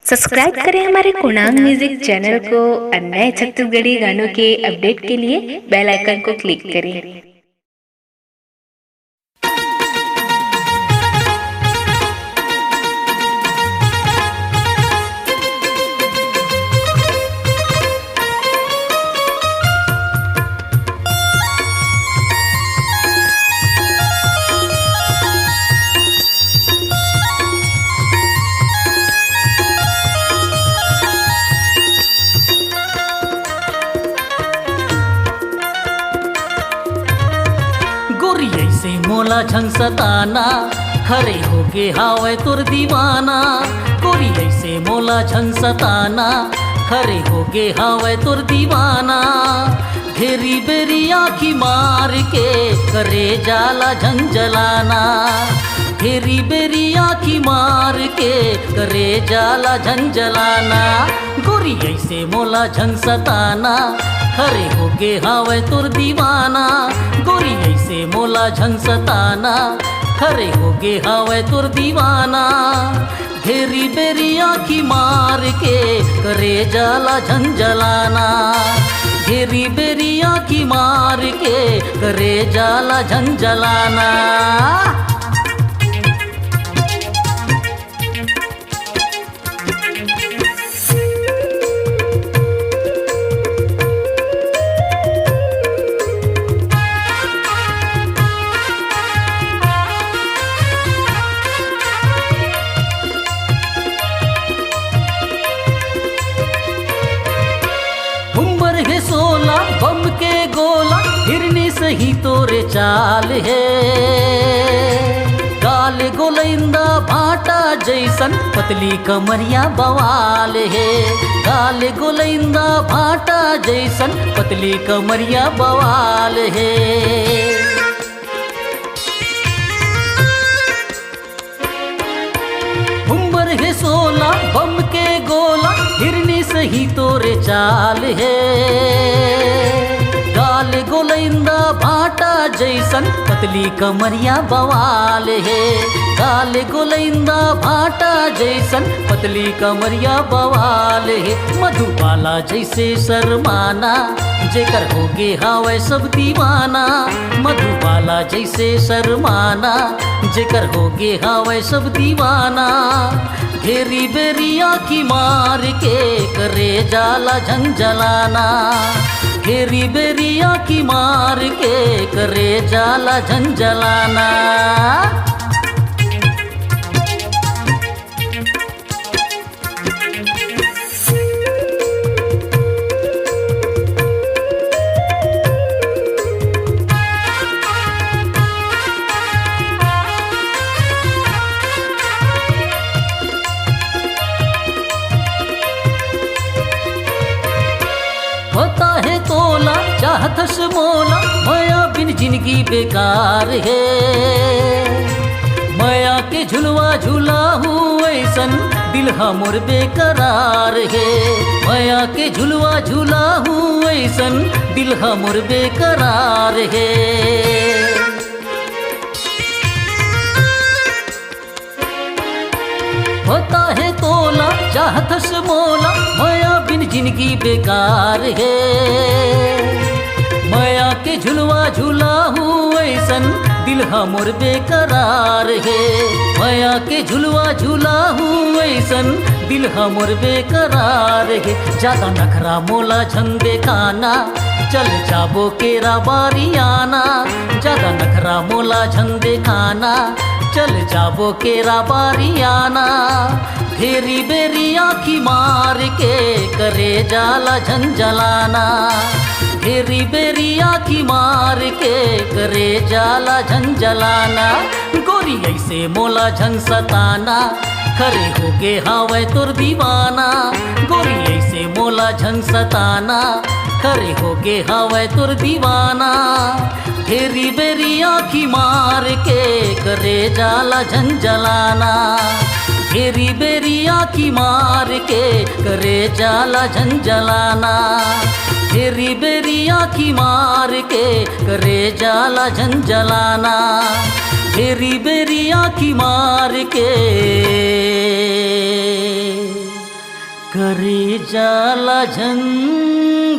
Subscribe करें हमारे कुणांग music channel को और नए छत्तीसगढ़ी गानों के अपडेट के लिए बेल आइकन को क्लिक करें। गोरी ऐसे मोला झंग सताना, खरे होके हावे तुर दीवाना। गोरी ऐसे मोला झंग सताना, खरे होके हावे तुर दीवाना। घेरी बेरी आँखी मार के करे जाला झंझलाना। घेरी बेरी आँखी मार के करे जाला झंझलाना। गोरी ऐसे मोला झंग सताना, खरे होके हावे तुर दीवाना। गोरी ऐसे मोला झंग सताना, खरे होके हावे तुर दीवाना। घेरी बेरी आँखी मार के करे जाला झंझलाना। घेरी बेरी आँखी मार के करे जाला झंझलाना। सोला बम के गोला हिरनी सही तोरे चाल है। गाल गोलैंदा भाटा जैसन पतली कमरिया बवाल है। गाल गोलैंदा भाटा जैसन पतली कमरिया बवाल है। उम्र है सोला बम के गोला हिरनी सही तोरे चाल है। गाल गोलैंदा भाटा जैसन पतली कमरिया बवाल है। गाल गोलैंदा भाटा जैसन पतली कमरिया बवाल है। मधुबाला जैसे शर्माना, जेकर होगे हावे सब दीवाना। मधुबाला जैसे शर्माना, जेकर होगे हावे सब दीवाना। घेरी बेरी आँखी मार के करे जाला झंझलाना। घेरी बेरी आँखी मार के करे जाला झंझलाना। होता है तोला चाहत से मोला, माया बिन जिंदगी बेकार है। माया के झुलवा झूला हूँ ऐसन दिल हमर बेकरार है। माया के झुलवा झूला हूँ ऐसन दिल हमर बेकरार है। होता है तोला चाहत से मोला, माया बिन जिंदगी बेकार है। माया के झुलवा झूला हूँ ऐसन दिल हमर बेकरार है। माया के झुलवा झूला हूँ ऐसन दिल हमर बेकरार है। ज्यादा नखरा मोला झंग देखाना, चल जाबो केरा बारियाना। ज्यादा नखरा मोला झंग देखाना, चल जाबो केरा बारियाना। घेरी बेरी आँखी मार के करे जाला झंझलाना। घेरी बेरी आँखी मार के करे जाला झंझलाना। गोरी ऐसे मोला झंग सताना, खरे होके हावे तुर दीवाना। गोरी ऐसे मोला झंग सताना, खरे होके हावे तुर दीवाना। घेरी बेरी आँखी मार के करे जाला झंझलाना। घेरी बेरी आँखी मार के करे जाला झंझलाना। घेरी बेरी आँखी मार के करे जाला झंझलाना। घेरी बेरी आँखी मार के करे जाला झंझलाना